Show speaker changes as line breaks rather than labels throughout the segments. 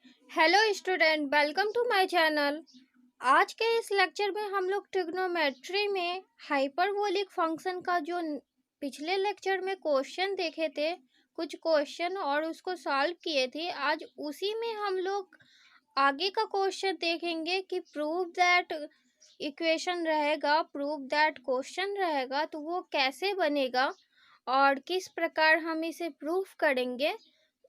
Hello student, welcome to my channel. आज के इस लेक्चर में हम लोग ट्रिग्नोमेट्री में हाइपरबोलिक फंक्शन का जो पिछले लेक्चर में क्वेश्चन देखे थे, कुछ क्वेश्चन और उसको सॉल्व किए थे, आज उसी में हम लोग आगे का क्वेश्चन देखेंगे कि प्रूव दैट इक्वेशन रहेगा, प्रूव दैट क्वेश्चन रहेगा तो वो कैसे बनेगा और किस प्रकार हम इसे प्रूफ करेंगे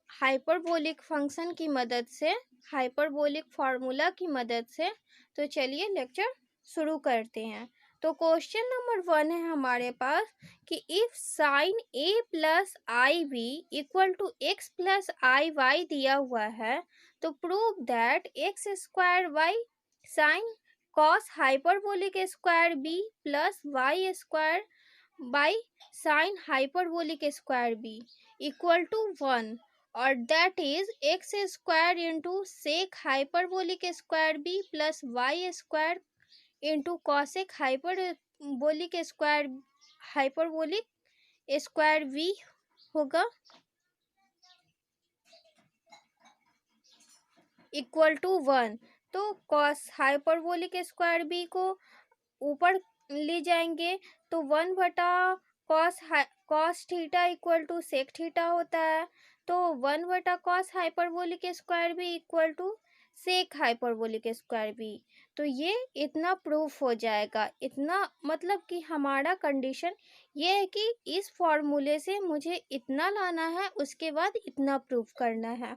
हाइपरबोलिक फंक्शन की मदद से, हाइपरबोलिक फार्मूला की मदद से। तो चलिए लेक्चर शुरू करते हैं। तो क्वेश्चन नंबर 1 है हमारे पास कि if sine A plus i B equal to x plus i y दिया हुआ है तो prove that x square y sine cos hyperbolic square B plus y square by sine hyperbolic square B equal to 1, और that is x square into sec hyperbolic square B plus y square into cosec hyperbolic square B होगा equal to 1। तो cos hyperbolic square B को ऊपर ले जाएंगे तो 1 बटा cos theta equal to sec theta होता है। तो 1/cos hyperbolic square B equal to sec hyperbolic square B. तो ये इतना प्रूफ हो जाएगा। इतना मतलब कि हमारा कंडीशन ये है कि इस फॉर्मूले से मुझे इतना लाना है, उसके बाद इतना प्रूफ करना है।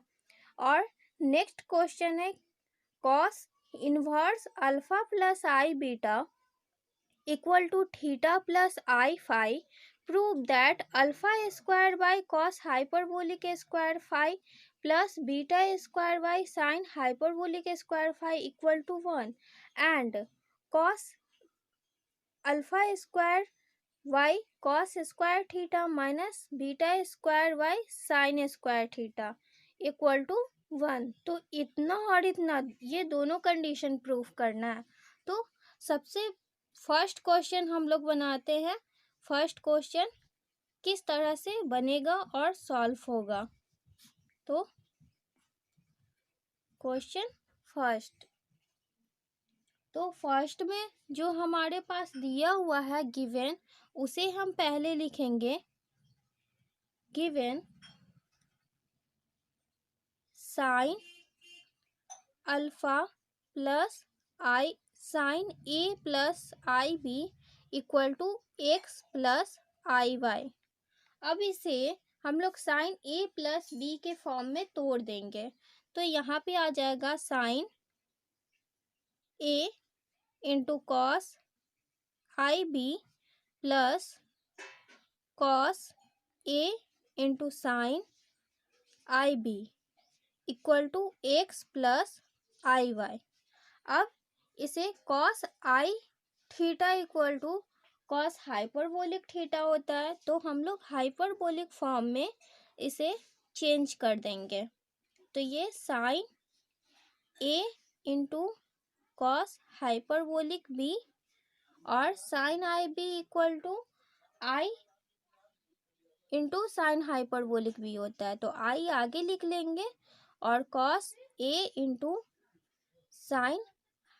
और नेक्स्ट क्वेश्चन है cos inverse alpha plus i beta equal to theta plus I phi, prove that alpha square by cos hyperbolic square phi plus beta square by sin hyperbolic square phi equal to 1, and cos alpha square y cos square theta minus beta square y sin square theta equal to 1। तो इतना और इतना ये दोनों condition proof करना है। तो सबसे फर्स्ट क्वेश्चन हम लोग बनाते हैं। फर्स्ट क्वेश्चन किस तरह से बनेगा और सॉल्व होगा। तो क्वेश्चन फर्स्ट, तो फर्स्ट में जो हमारे पास दिया हुआ है गिवन, उसे हम पहले लिखेंगे। Given sine alpha plus i sine A plus i B equal to x plus i y. अब इसे हम लोग साइन ए प्लस बी के फॉर्म में तोड़ देंगे। तो यहाँ पे आ जाएगा sine A into cos i B plus cos A into sine i B equal to x plus i y. अब इसे cos i theta equal to cos hyperbolic theta होता है, तो हम लोग हाइपरबोलिक फॉर्म में इसे चेंज कर देंगे। तो ये साइन ए इंटू कॉस हाइपरबोलिक बी और sine i B equal to i into sine hyperbolic B होता है। तो आई आगे लिख लेंगे और cos A into sine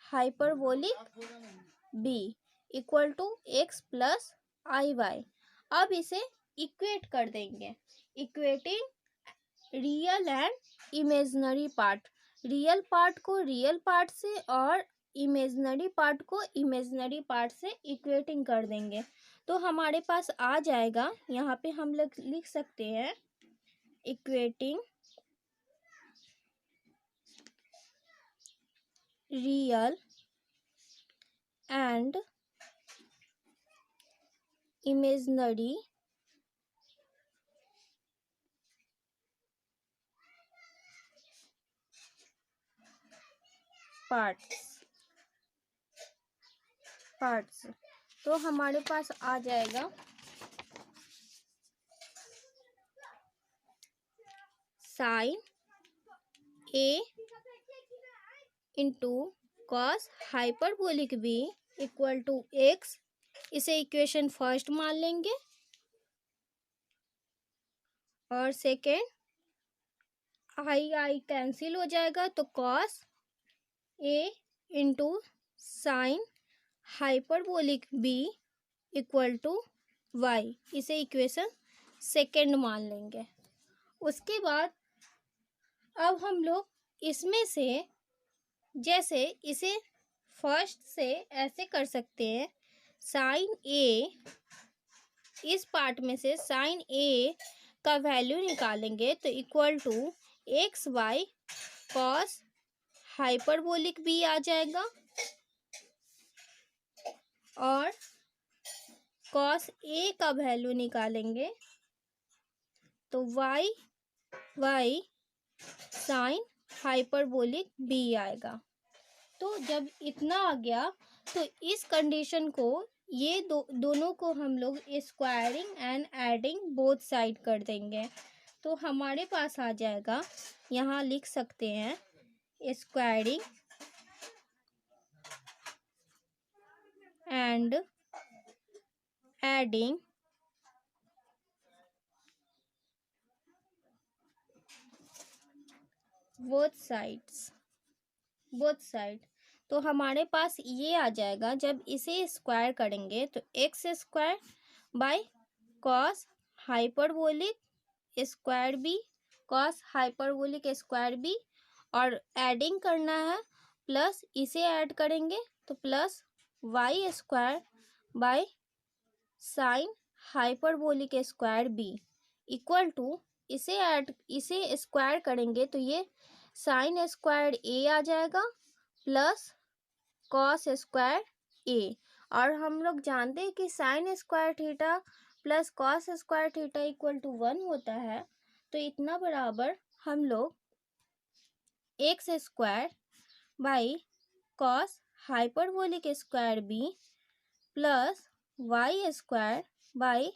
hyperbolic B equal to x plus i y. अब इसे इक्वेट कर देंगे। Equating real and imaginary part, real part को रियल पार्ट से और इमेजिनरी पार्ट को इमेजिनरी पार्ट से इक्वेटिंग कर देंगे। तो हमारे पास आ जाएगा, यहाँ पे हम लोग लिख सकते हैं equating real and imaginary parts. तो हमारे पास आ जाएगा sine A into cos hyperbolic B equal to x, इसे इक्वेशन फर्स्ट मान लेंगे, और सेकेंड आई आई कैंसिल हो जाएगा, तो cos A into sine hyperbolic B equal to y. इसे इक्वेशन सेकेंड मान लेंगे। उसके बाद अब हम लोग इसमें से जैसे इसे फर्स्ट से ऐसे कर सकते हैं, साइन ए, इस पार्ट में से साइन ए का वैल्यू निकालेंगे तो equal to x y cos hyperbolic b आ जाएगा, और कॉस ए का वैल्यू निकालेंगे तो y y sine hyperbolic b आएगा। तो जब इतना आ गया तो इस कंडीशन को ये दोनों को हम लोग squaring and adding both side कर देंगे, तो हमारे पास आ जाएगा, यहाँ लिख सकते हैं squaring and adding both side. तो हमारे पास ये आ जाएगा, जब इसे स्क्वायर करेंगे तो x square by cos hyperbolic square B, cos hyperbolic square B, और एडिंग करना है, प्लस इसे ऐड करेंगे तो plus y square by sine hyperbolic square B equal to, इसे स्क्वायर करेंगे तो ये साइन स्क्वायर ए आ जाएगा प्लस कॉस स्क्वायर ए। और हम लोग जानते हैं कि sine square theta plus cos square theta equal to 1 होता है, तो इतना बराबर हम लोग x square by cos hyperbolic square B plus y square by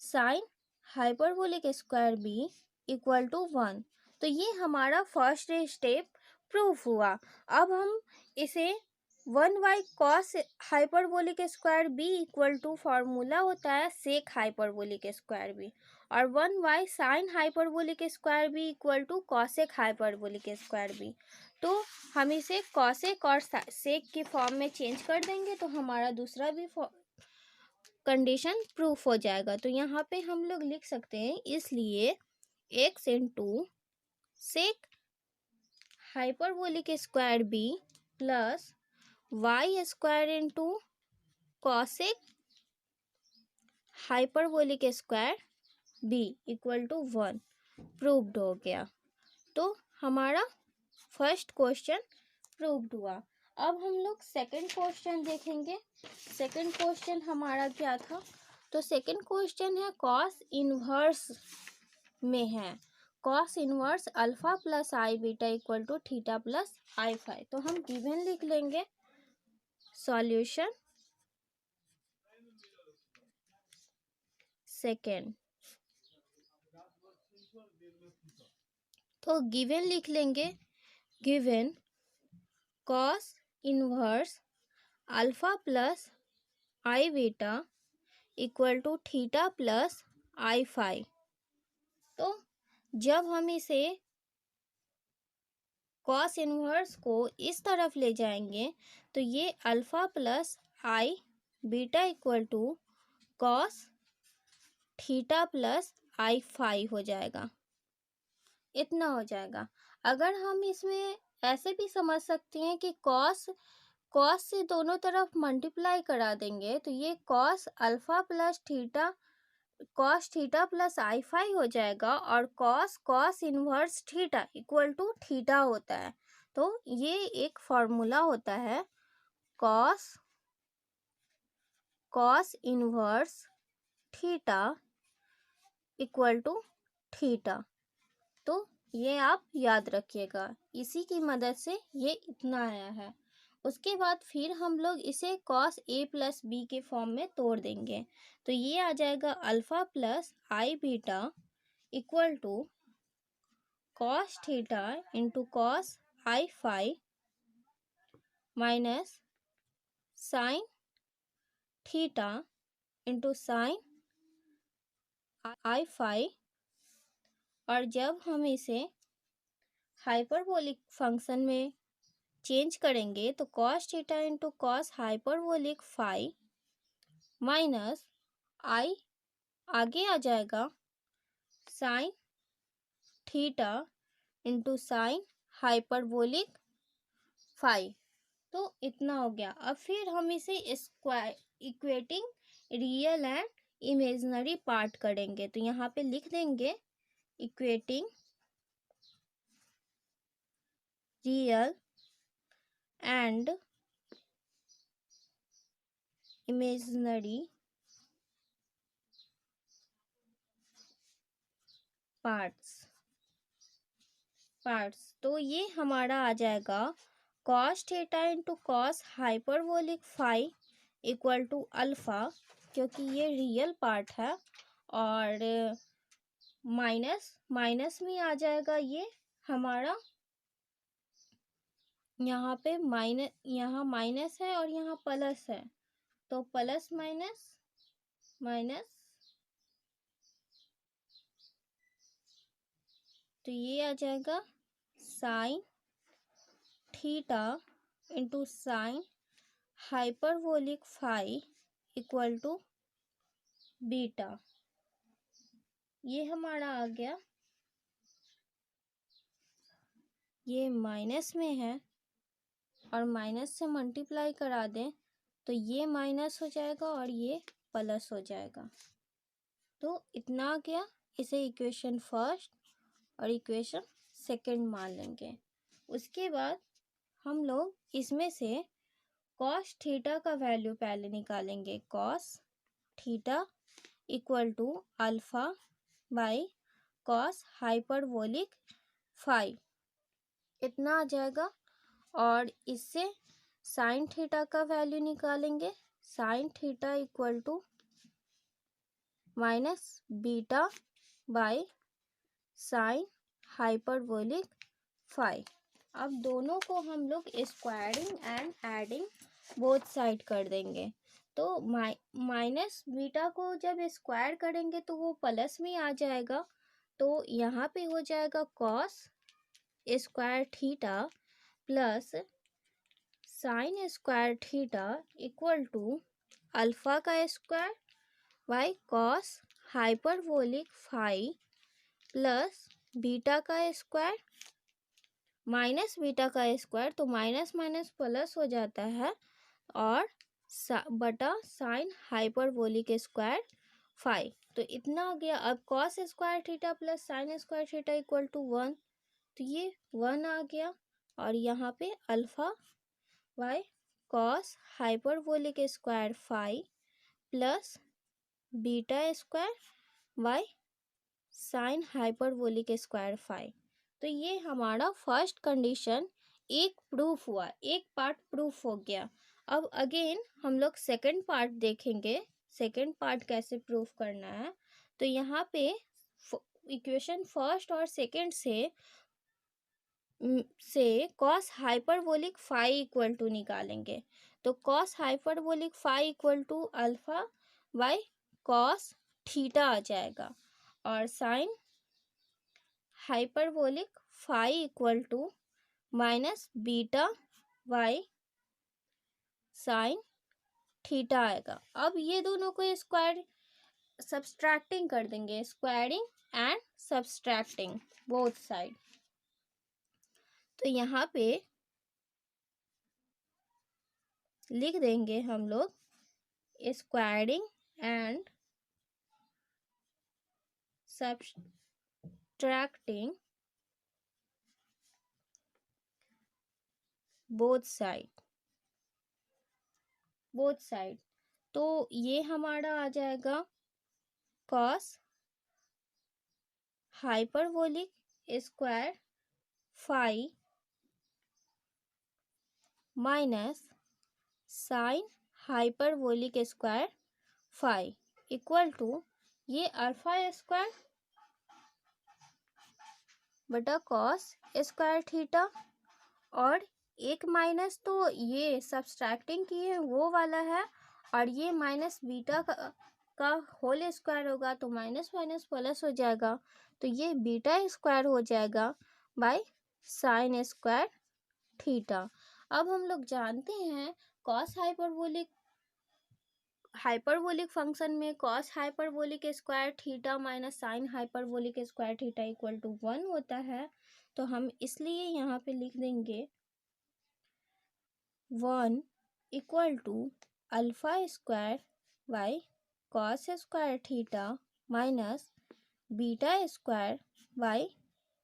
sine hyperbolic square B equal to 1। तो ये हमारा फर्स्ट स्टेप प्रूफ हुआ। अब हम इसे 1/, cos hyperbolic square B equal to formula होता है सेक हाइपरबोलिक स्क्वायर बी, और 1/, sine hyperbolic square B equal to cosec hyperbolic square B. तो हम इसे कॉसेक और सेक के फॉर्म में चेंज कर देंगे तो हमारा दूसरा भी कंडीशन प्रूफ हो जाएगा। तो यहाँ पे हम लोग लिख सकते हैं, इसलिए x into sec hyperbolic square B plus y square into cosec hyperbolic square B equal to 1 proved हो गया। तो हमारा फर्स्ट क्वेश्चन प्रूव्ड हुआ। अब हम लोग सेकंड क्वेश्चन देखेंगे। सेकंड क्वेश्चन हमारा क्या था, तो सेकंड क्वेश्चन है कॉस इनवर्स में है, cos inverse alpha plus i beta equal to theta plus i phi. तो हम गिवन लिख लेंगे, सॉल्यूशन सेकंड। तो गिवन लिख लेंगे, given cos inverse alpha plus i beta equal to theta plus i phi. तो जब हम इसे कॉस इनवर्स को इस तरफ ले जाएंगे तो ये alpha plus i beta equal to cos theta plus i phi हो जाएगा, इतना हो जाएगा। अगर हम इसमें ऐसे भी समझ सकते हैं कि कॉस से दोनों तरफ मल्टीप्लाई करा देंगे तो ये cos alpha plus theta cos theta plus i phi हो जाएगा, और cos inverse theta equal to theta होता है। तो ये एक फॉर्मूला होता है, cos inverse theta equal to theta. तो ये आप याद रखिएगा, इसी की मदद से ये इतना आया है। उसके बाद फिर हम लोग इसे कॉस ए प्लस बी के फॉर्म में तोड़ देंगे, तो ये आ जाएगा alpha plus i beta equal to cos theta into cos i phi minus sine theta into sine i phi. और जब हम इसे हाइपरबोलिक फंक्शन में चेंज करेंगे तो cos theta into cos hyperbolic phi minus i आगे आ जाएगा sine theta into sine hyperbolic phi. तो इतना हो गया। अब फिर हम इसे square equating real and imaginary part करेंगे। तो यहाँ पे लिख देंगे equating real and imaginary parts. तो ये हमारा आ जाएगा cos theta into cos hyperbolic phi equal to alpha, क्योंकि ये रियल पार्ट है, और माइनस माइनस में आ जाएगा ये हमारा, यहाँ पे माइनस, यहाँ माइनस है और यहाँ प्लस है, तो प्लस माइनस माइनस, तो ये आ जाएगा sine theta into sine hyperbolic phi equal to beta. ये हमारा आ गया, ये माइनस में है और माइनस से मल्टीप्लाई करा दें तो ये माइनस हो जाएगा और ये प्लस हो जाएगा। तो इतना आ गया। इसे इक्वेशन फर्स्ट और इक्वेशन सेकंड मान लेंगे। उसके बाद हम लोग इसमें से कॉस थीटा का वैल्यू पहले निकालेंगे। Cos theta equal to alpha by cos hyperbolic phi, इतना आ जाएगा। और इससे साइन थीटा का वैल्यू निकालेंगे। Sine theta equal to minus beta by sine hyperbolic phi. अब दोनों को हम लोग squaring and adding both side कर देंगे। तो माइनस बीटा को जब स्क्वायर करेंगे तो वो प्लस में आ जाएगा। तो यहाँ पे हो जाएगा cos square theta plus sine square theta equal to alpha का square by cos hyperbolic phi plus beta का स्क्वायर माइनस बीटा का स्क्वायर, तो माइनस माइनस प्लस हो जाता है, और बटा साइन हाइपरबोलिक स्क्वायर फाई। तो इतना आ गया। अब cos square theta plus sine square theta equal to 1, तो ये 1 आ गया। और यहाँ पे alpha by cos hyperbolic square phi plus beta square by sine hyperbolic square phi. तो ये हमारा फर्स्ट कंडीशन एक प्रूफ हुआ, एक पार्ट प्रूफ हो गया। अब अगेन हम लोग सेकंड पार्ट देखेंगे, सेकंड पार्ट कैसे प्रूफ करना है। तो यहाँ पे इक्वेशन फर्स्ट और सेकंड से cos hyperbolic phi equal to निकालेंगे। तो cos hyperbolic phi equal to alpha by cos theta आ जाएगा, और sine hyperbolic phi equal to minus beta by sine theta आएगा। अब ये दोनों को स्क्वायर सब्सट्रैक्टिंग कर देंगे, squaring and subtracting both side. तो यहाँ पे लिख देंगे हम लोग squaring and subtracting both side. तो ये हमारा आ जाएगा cos hyperbolic square phi minus sine hyperbolic square phi equal to ये अल्फा स्क्वायर बटा कॉस स्क्वायर थीटा, और एक माइनस तो ये सब्सट्रैक्टिंग किए वो वाला है, और ये माइनस बीटा का होल स्क्वायर होगा, तो माइनस माइनस प्लस हो जाएगा, तो ये बीटा स्क्वायर हो जाएगा बाय साइन स्क्वायर थीटा। अब हम लोग जानते हैं कॉस हाइपरबोलिक फंक्शन में cos hyperbolic square theta minus sine hyperbolic square theta equal to 1 होता है। तो हम इसलिए यहाँ पे लिख देंगे 1 equal to alpha square by cos square theta minus beta square by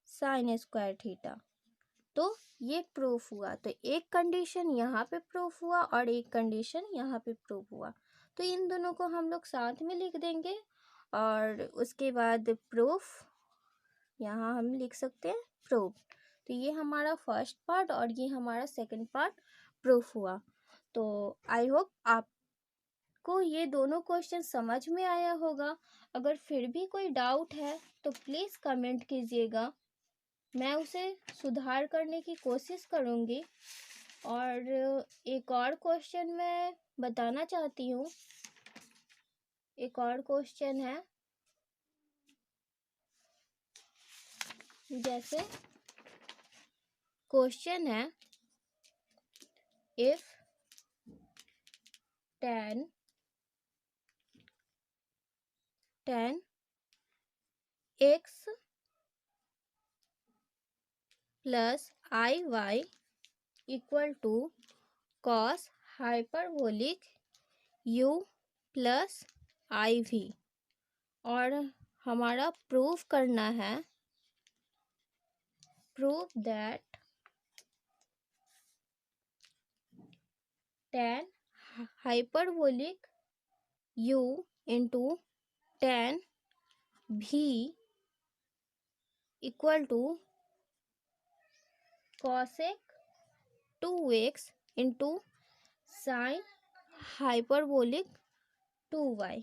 sine square theta. तो ये प्रूफ हुआ। तो एक कंडीशन यहाँ पे प्रूफ हुआ और एक कंडीशन यहाँ पे प्रूफ हुआ। तो इन दोनों को हम लोग साथ में लिख देंगे और उसके बाद प्रूफ यहाँ हम लिख सकते हैं प्रूफ। तो ये हमारा फर्स्ट पार्ट और ये हमारा सेकंड पार्ट प्रूफ हुआ। तो आई होप आपको ये दोनों क्वेश्चन समझ में आया होगा। अगर फिर भी कोई डाउट है तो प्लीज़ कमेंट कीजिएगा, मैं उसे सुधार करने की कोशिश करूँगी। और एक और क्वेश्चन मैं बताना चाहती हूँ। एक और क्वेश्चन है, जैसे क्वेश्चन है if tan x plus iy equal to cos hyperbolic u plus iv, और हमारा प्रूफ करना है proof that tan hyperbolic u into tan v equal to cosec 2x into sine hyperbolic 2y।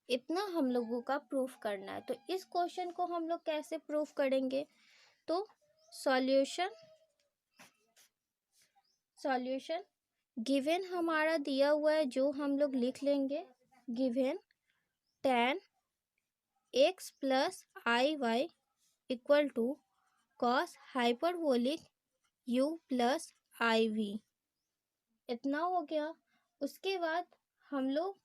इतना हम लोगों का प्रूफ करना है। तो इस क्वेश्चन को हम लोग कैसे प्रूफ करेंगे? तो सॉल्यूशन गिवन हमारा दिया हुआ है जो हम लोग लिख लेंगे। Given tan x plus iy equal to cos hyperbolic u plus iv। इतना हो गया। उसके बाद हम लोग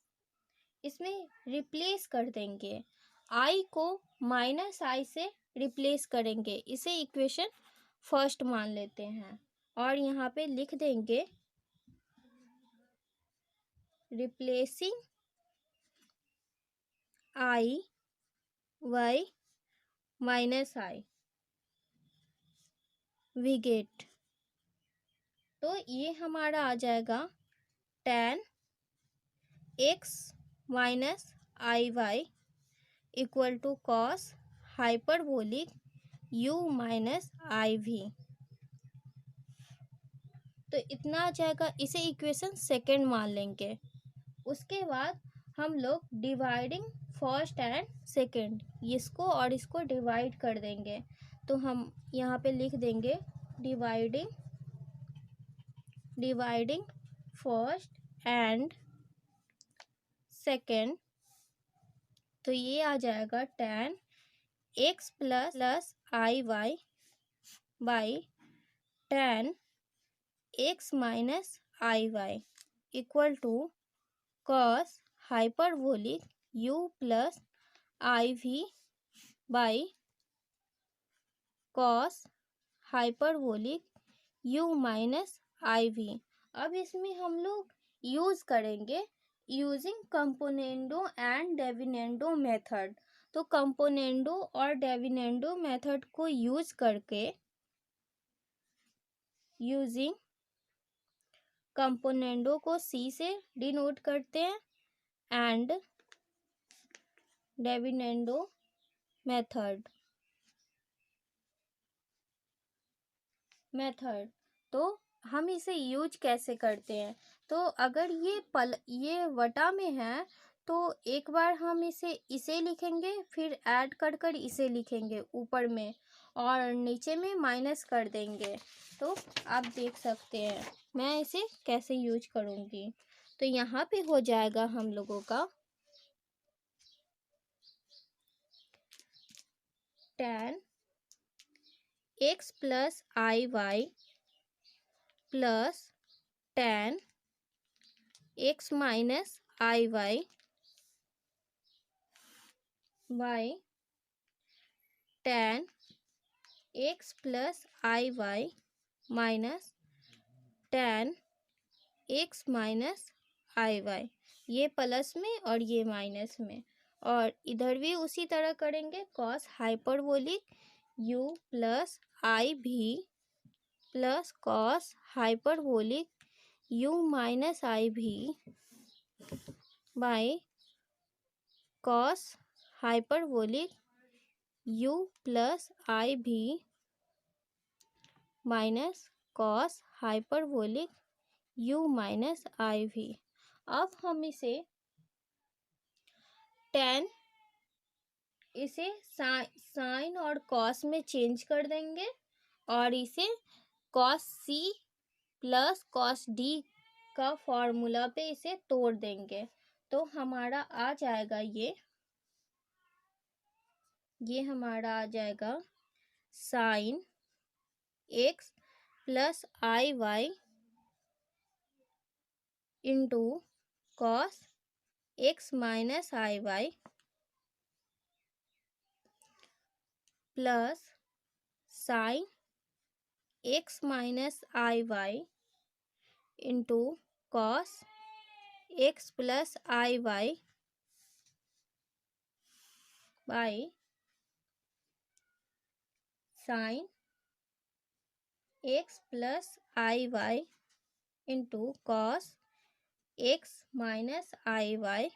इसमें रिप्लेस कर देंगे, i को माइनस i से रिप्लेस करेंगे। इसे इक्वेशन फर्स्ट मान लेते हैं और यहाँ पे लिख देंगे replacing i y minus i v get. तो ये हमारा आ जाएगा tan x minus i y equal to cos hyperbolic u minus i v. तो इतना आ जाएगा। इसे इक्वेशन सेकेंड मान लेंगे। उसके बाद हम लोग डिवाइडिंग फर्स्ट एंड सेकेंड, इसको और इसको डिवाइड कर देंगे। तो हम यहाँ पे लिख देंगे डिवाइडिंग फर्स्ट एंड सेकेंड। तो ये आ जाएगा tan x plus i y by tan x minus i y equal to cos hyperbolic u plus i v by cos hyperbolic u minus i v. अब इसमें हम लोग यूज़ करेंगे using componendo and dividendo method. तो componendo और dividendo method को use करके using componendo को c से डिनोट करते हैं एंड डेविनेंडो मेथड तो हम इसे यूज कैसे करते हैं? तो अगर ये वटा में है तो एक बार हम इसे लिखेंगे, फिर ऐड कर इसे लिखेंगे ऊपर में और नीचे में माइनस कर देंगे। तो आप देख सकते हैं मैं इसे कैसे यूज करूँगी। तो यहाँ पे हो जाएगा हम लोगों का tan x plus i y plus tan x minus i y by tan x plus i y minus tan x minus i y. ये प्लस में और ये माइनस में, और इधर भी उसी तरह करेंगे। Cos hyperbolic u plus i v plus cos hyperbolic u minus i v by cos hyperbolic u plus i v minus cos hyperbolic u minus i v. अब हम इसे टेन इसे साइन और कॉस में चेंज कर देंगे और इसे cos c plus cos d का फॉर्मूला पे इसे तोड़ देंगे। तो हमारा आ जाएगा ये हमारा आ जाएगा sine x plus i y into cos x minus i y plus sine x minus i y into cos x plus i y by sine x plus i y into cos x minus i y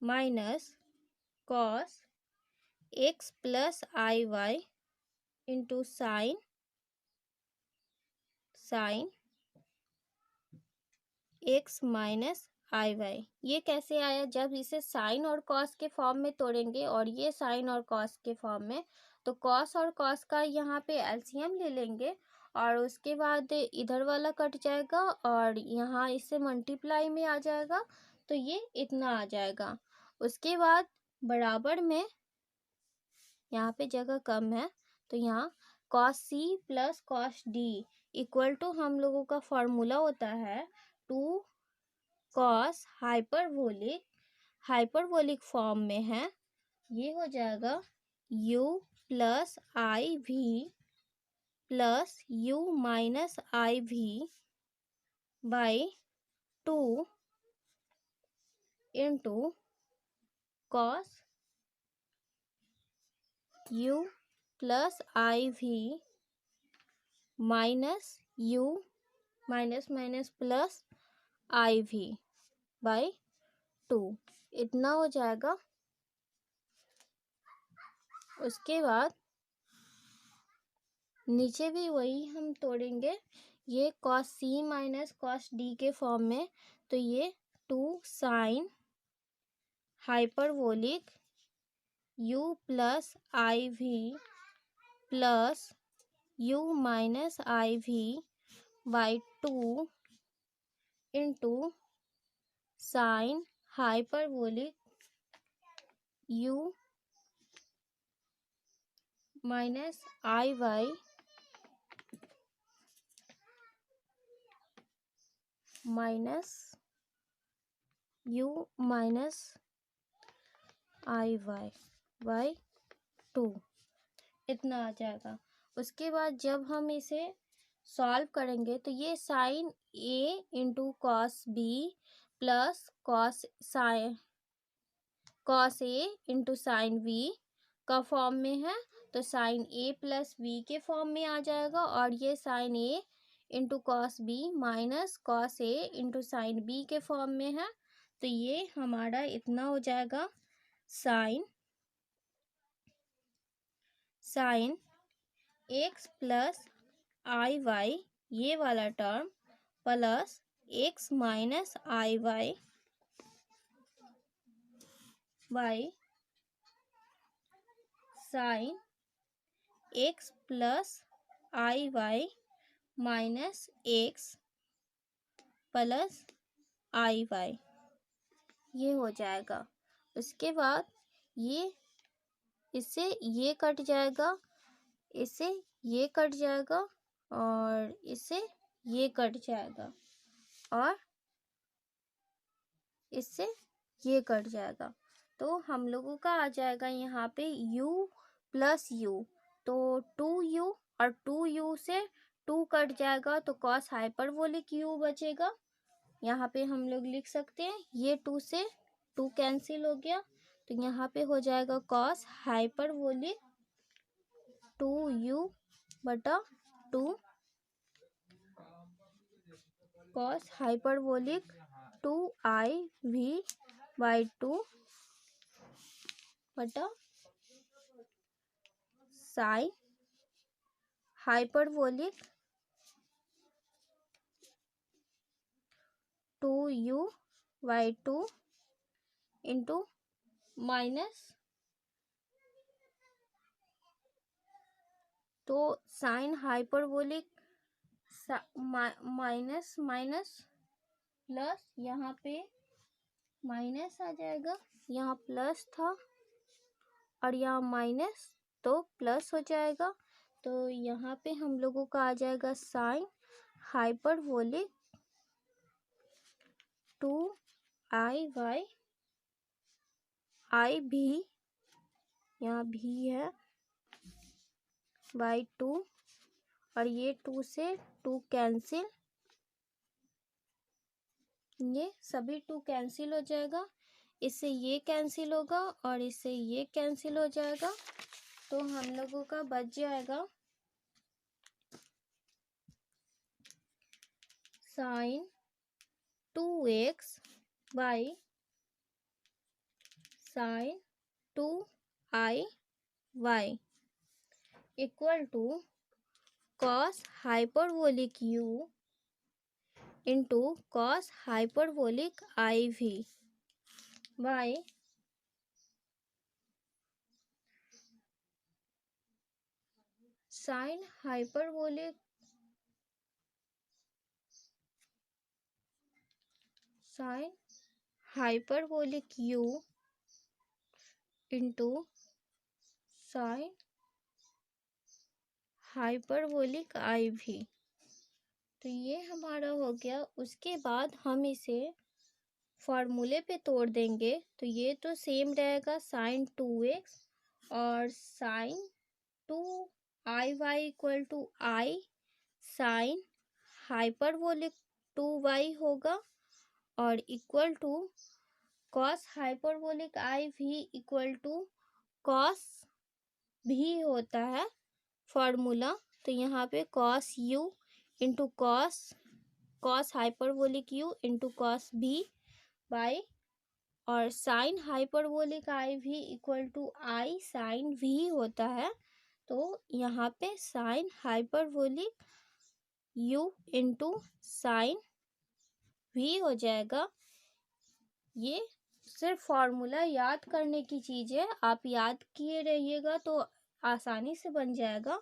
minus cos x plus i y into sine x minus i y. ये कैसे आया? जब इसे sign और cos के form में तोड़ेंगे और ये साइन और कॉस के फॉर्म में, तो कॉस और कॉस का यहाँ पे एलसीएम ले लेंगे और उसके बाद इधर वाला कट जाएगा और यहाँ इससे मल्टीप्लाई में आ जाएगा, तो ये इतना आ जाएगा। उसके बाद बराबर में यहाँ पे जगह कम है तो यहाँ cos c plus cos d equal to हम लोगों का फॉर्मूला होता है टू कॉस हाइपरबोलिक फॉर्म में है। ये हो जाएगा u plus i v plus u minus i v by 2 into cos u plus i v minus u minus minus plus i v by 2, इतना हो जाएगा। उसके बाद नीचे भी वही हम तोड़ेंगे, ये cos c minus cos d के फॉर्म में, तो ये 2 sine hyperbolic u plus i v plus u minus i v by 2 into sine hyperbolic u minus i y minus u minus i y by 2, इतना आ जाएगा। उसके बाद जब हम इसे सॉल्व करेंगे तो ये साइन ए into cos b plus cos ए इंटू साइन बी का फॉर्म में है, तो साइन ए प्लस बी के फॉर्म में आ जाएगा, और ये साइन ए into cos b minus cos ए इंटू साइन बी के फॉर्म में है, तो ये हमारा इतना हो जाएगा sine x plus i y ये वाला term plus x minus i y by sine x plus i y minus x plus i y, ये हो जाएगा। उसके बाद ये इससे ये कट जाएगा, इससे ये कट जाएगा और इससे ये कट जाएगा और इससे ये कट जाएगा। तो हम लोगों का आ जाएगा यहाँ पे u प्लस u। तो 2u और 2u से 2 कट जाएगा तो कॉस हाइपरबोलिक u बचेगा। यहाँ पे हम लोग लिख सकते हैं, ये 2 से 2 कैंसिल हो गया तो यहाँ पे हो जाएगा कॉस हाइपरबोलिक 2u बटा 2 कॉस हाइपरबोलिक 2iv बाई 2 बटा sine hyperbolic 2u by 2 into minus, तो sine hyperbolic minus minus plus, यहाँ पे माइनस आ जाएगा, यहाँ प्लस था और यहाँ माइनस तो प्लस हो जाएगा। तो यहाँ पे हम लोगों का आ जाएगा साइन हाइपरबोलिक 2i आई भी, यहाँ भी है, बाई 2 और ये 2 से 2 कैंसिल, ये सभी 2 कैंसिल हो जाएगा, इससे ये कैंसिल होगा और इससे ये कैंसिल हो जाएगा। तो हम लोगों का बच जाएगा sine 2x by sine 2i equal to cos hyperbolic u into cos hyperbolic iv by sine hyperbolic u into sine hyperbolic iv। तो ये हमारा हो गया। उसके बाद हम इसे फॉर्मूले पे तोड़ देंगे तो ये तो सेम रहेगा, साइन 2x और sine 2iy equal to i sine hyperbolic 2y होगा और equal to cos hyperbolic i v equal to cos भी होता है फॉर्मूला। तो यहाँ पे cos u into cos hyperbolic u into cos b by और sine hyperbolic i v equal to i sine v होता है। तो यहाँ पे sine hyperbolic u into sine v हो जाएगा। ये सिर्फ फॉर्मूला याद करने की चीज़ है, आप याद किए रहिएगा तो आसानी से बन जाएगा।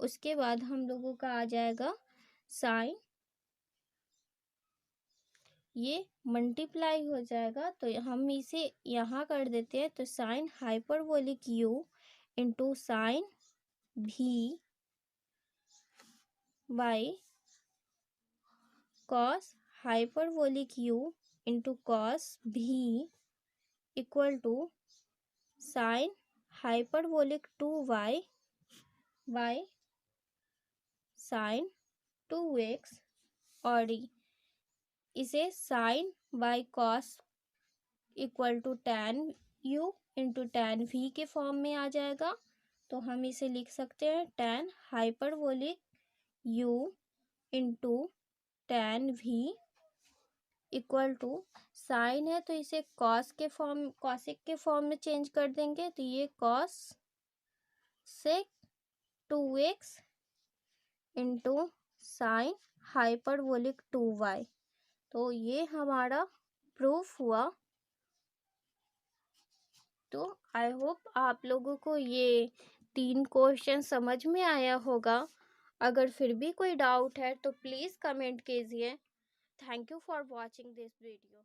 उसके बाद हम लोगों का आ जाएगा साइन, ये मल्टीप्लाई हो जाएगा तो हम इसे यहाँ कर देते हैं। तो sine hyperbolic u into sine v by cos hyperbolic u into cos v equal to sine hyperbolic 2y by sine 2x और इसे sine by cos equal to tan u into tan v के form में आ जाएगा। तो हम इसे लिख सकते हैं tan hyperbolic u into tan v equal to sine है तो इसे कॉसिक के फॉर्म में चेंज कर देंगे। तो ये cosec 2x into sine hyperbolic 2y। तो ये हमारा प्रूफ हुआ। तो आई होप आप लोगों को ये 3 क्वेश्चन समझ में आया होगा। अगर फिर भी कोई डाउट है तो प्लीज़ कमेंट कीजिए। Thank you for watching this video.